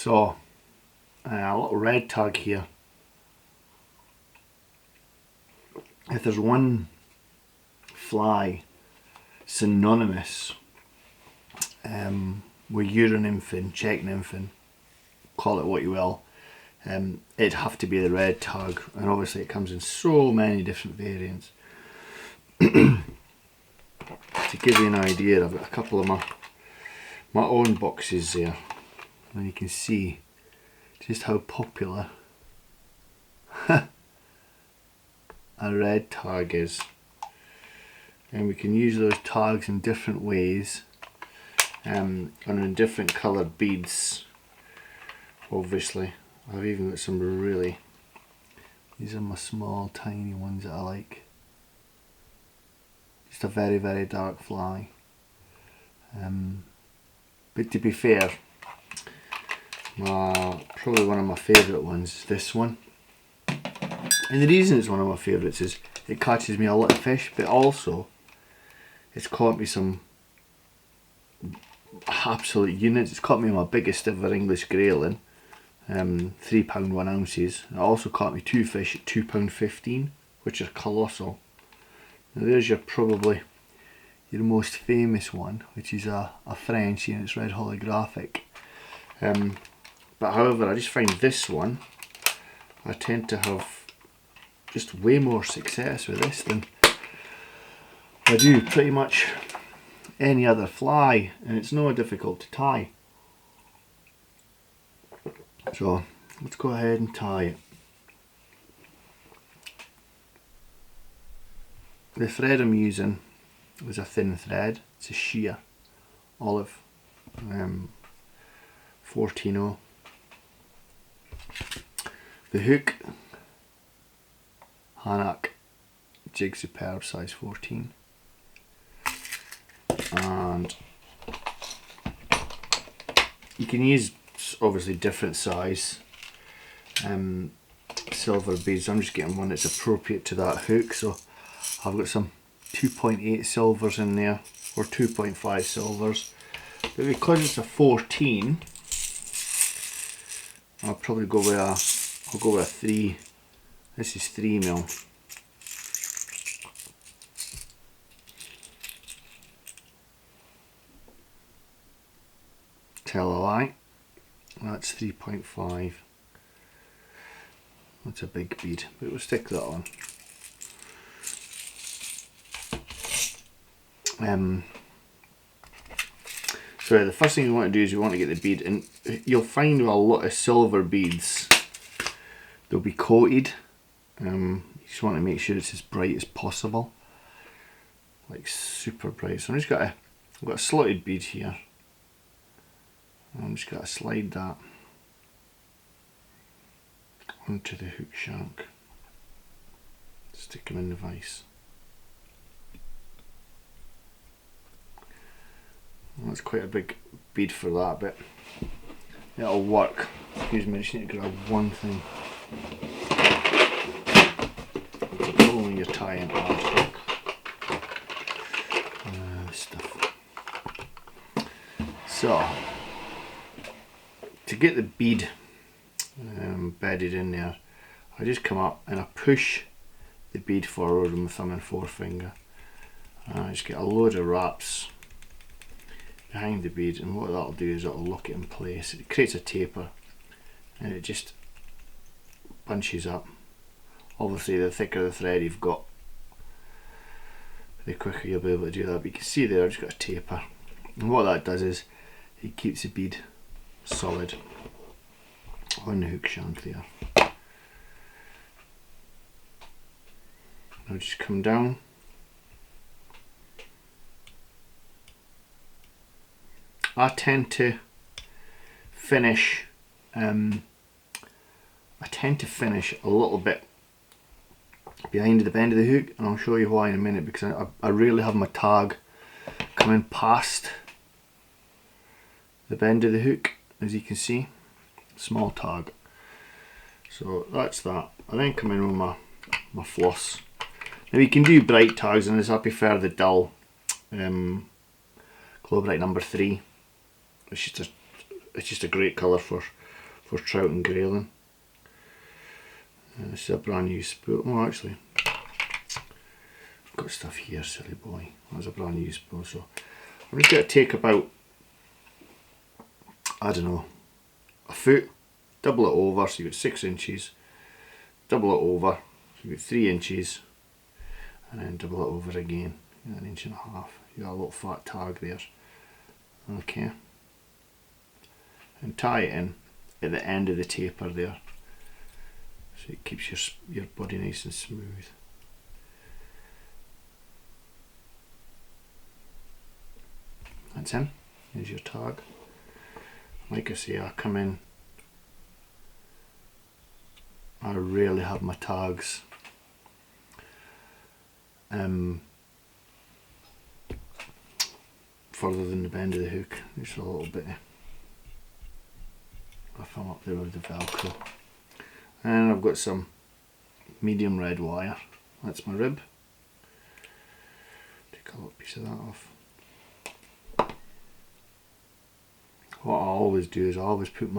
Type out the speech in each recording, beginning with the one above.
So a little red tag here. If there's one fly synonymous with Euro-nymphing, check nymphing, call it what you will, it'd have to be the red tag, and obviously it comes in so many different variants. To give you an idea, I've got a couple of my own boxes there, and you can see just how popular a red tag is. And we can use those tags in different ways, and in different coloured beads. Obviously, I've even got some really, these are my small tiny ones that I like. Just a very, very dark fly. But to be fair, probably one of my favourite ones is this one. And the reason it's one of my favourites is it catches me a lot of fish, but also it's caught me some absolute units. It's caught me my biggest ever English grayling, £3 1 ounces. It also caught me 2 fish at £2.15, which are colossal. Now there's probably your most famous one, which is a Frenchie, and it's red holographic. But however, I just find this one, I tend to have just way more success with this than I do pretty much any other fly, and it's not difficult to tie. So let's go ahead and tie it. The thread I'm using is a thin thread. It's a sheer olive 14-0. The hook, Hanak Jig Superb size 14, and you can use obviously different size silver beads. I'm just getting one that's appropriate to that hook, so I've got some 2.8 silvers in there, or 2.5 silvers, but because it's a 14, I'll probably go with a 3. This is 3mm. Tell a lie. That's 3.5. That's a big bead, but we'll stick that on. So the first thing you want to do is you want to get the bead, and you'll find with a lot of silver beads they'll be coated. You just want to make sure it's as bright as possible, like super bright. So I've got a slotted bead here. I'm just going to slide that onto the hook shank, stick them in the vise. Well, that's quite a big bead for that, but it'll work. Excuse me, I just need to grab one thing. When you're tying artwork, this stuff. So to get the bead bedded in there, I just come up and I push the bead forward with my thumb and forefinger. I just get a load of wraps behind the bead, and what that'll do is it'll lock it in place. It creates a taper and it just bunches up. Obviously the thicker the thread you've got, the quicker you'll be able to do that, but you can see there I've just got a taper, and what that does is it keeps the bead solid on the hook shank there. I'll just come down, I tend to finish a little bit behind the bend of the hook, and I'll show you why in a minute, because I rarely have my tag coming past the bend of the hook, as you can see, small tag. So that's that. I then come in with my floss. Now you can do bright tags in this. I prefer the dull Glow Bright number 3. It's just a great colour for for trout and grayling. This is a brand new spool. Oh, actually, I've got stuff here, silly boy. That's a brand new spool. So I'm just going to take about, I don't know, a foot, double it over, so you've got 6 inches, double it over, so you've got 3 inches, and then double it over again, 1.5 inches. You got a little fat tag there. Okay. And tie it in at the end of the taper there, so it keeps your body nice and smooth. That's in. Here's your tag. Like I say, I come in, I rarely have my tags further than the bend of the hook. Just a little bit if I'm up there with the Velcro. And I've got some medium red wire. That's my rib. Take a little piece of that off. What I always do is I always stick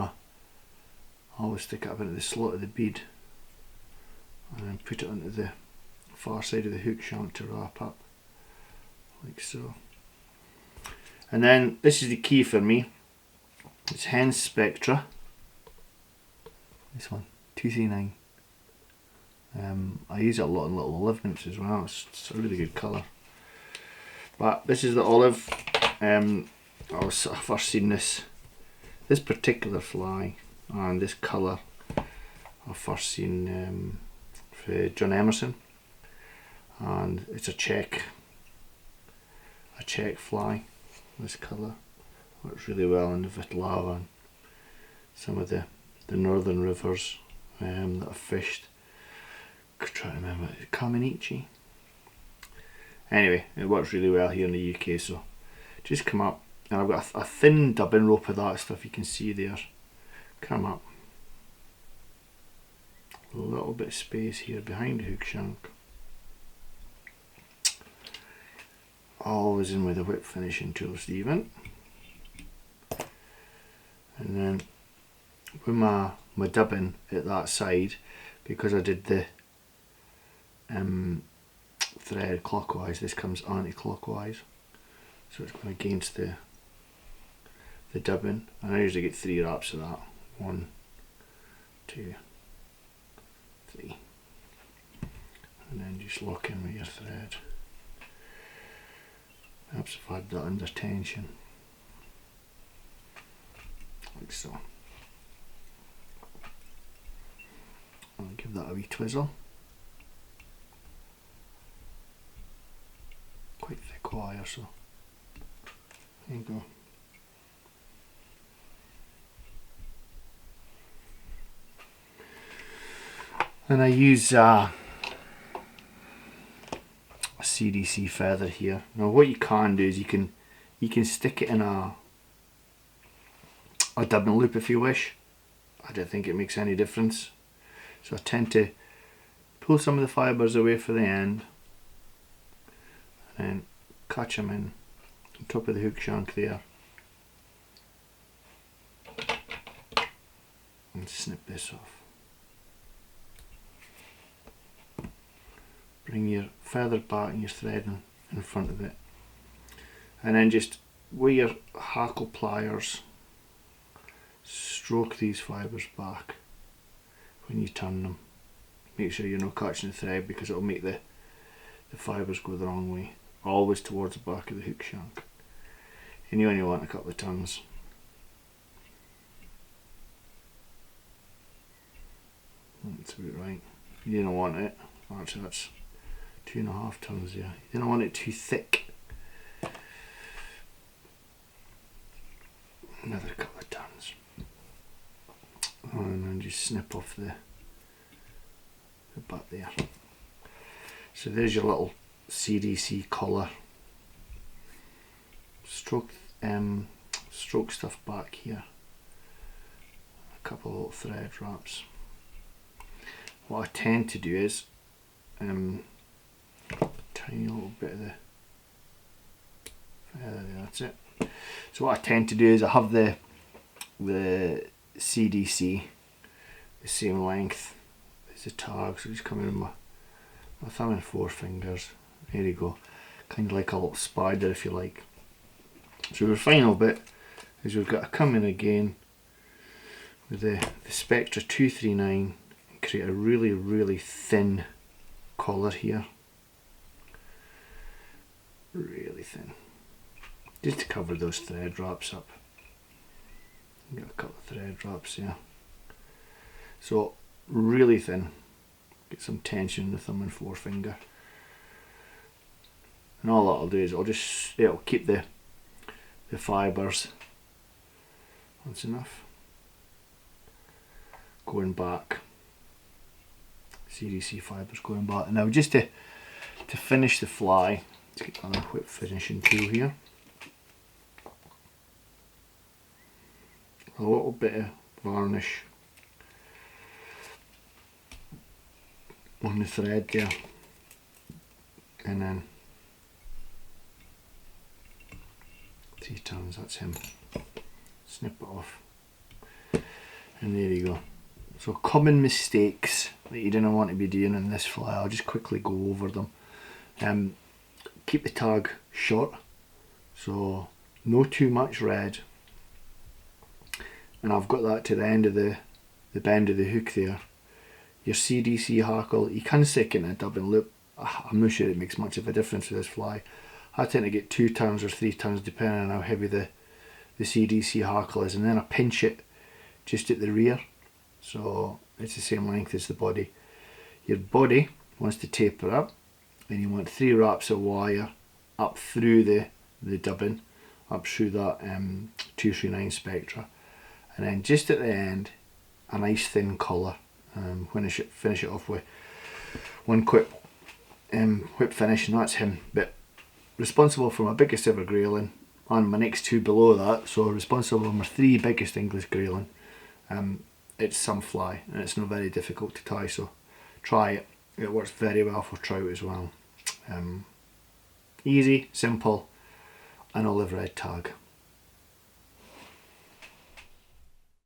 it up into the slot of the bead and then put it onto the far side of the hook shank to wrap up, like so. And then this is the key for me. It's Hends Spectra. This one, 239. I use it a lot in little olive nymphs as well. It's a really good colour. But this is the olive. I first seen this particular fly and this colour. I first seen for John Emerson, and it's a check fly. This colour works really well in the Vitlava and some of the northern rivers that I've fished. I try to remember, Kamenichi. Anyway, it works really well here in the UK. So just come up, and I've got a thin dubbing rope of that stuff you can see there. Come up, a little bit of space here behind the hook shank. Always in with the whip finishing tool, Stephen. And then with my dubbing at that side, because I did the thread clockwise, this comes anti-clockwise, so it's going against the dubbing, and I usually get 3 wraps of that. 1, 2, 3, and then just lock in with your thread. Perhaps if I had that under tension, like so. I'll give that a wee twizzle. Quite thick wire, so there you go. And I use a CDC feather here. Now what you can do is you can stick it in a dubbing loop if you wish. I don't think it makes any difference. So I tend to pull some of the fibres away for the end and then catch them in on top of the hook shank there and snip this off. Bring your feather back and your thread in front of it, and then just with your hackle pliers stroke these fibres back when you turn them. Make sure you're not catching the thread, because it'll make the fibres go the wrong way, always towards the back of the hook shank. And you only want a couple of turns. That's about right. You don't want it, actually that's 2.5 turns there. You don't want it too thick. Another couple of turns. And then just snip off the butt there. So there's your little CDC collar. Stroke stuff back here. A couple of little thread wraps. What I tend to do is tiny little bit of the feather there, that's it. So what I tend to do is I have the CDC, the same length as the tag, so just come in with my thumb and four fingers. There you go, kind of like a little spider if you like. So the final bit is we've got to come in again with the Spectra 239 and create a really thin collar here. Really thin, just to cover those thread wraps up. Got a couple of thread wraps there. So really thin, get some tension in the thumb and forefinger. And all that'll do is it'll keep the fibres, that's enough, going back. CDC fibres going back. And now just to finish the fly, let's get another whip finishing tool here. A little bit of varnish on the thread there, and then 3 turns, that's him. Snip it off, and there you go. So common mistakes that you didn't want to be doing in this fly, I'll just quickly go over them. Keep the tag short, so no too much red. And I've got that to the end of the bend of the hook there. Your CDC hackle, you can stick in a dubbing loop. I'm not sure it makes much of a difference with this fly. I tend to get 2 turns or 3 turns depending on how heavy the CDC hackle is, and then I pinch it just at the rear, so it's the same length as the body. Your body wants to taper up, and you want 3 wraps of wire up through the dubbing, up through that 239 Spectra. And then just at the end, a nice thin collar. Finish it off with one quick whip finish, and that's him. But responsible for my biggest ever grayling, and my next 2 below that, so responsible for my 3 biggest English grayling. It's some fly, and it's not very difficult to tie, so try it. It works very well for trout as well. Easy, simple, an olive red tag.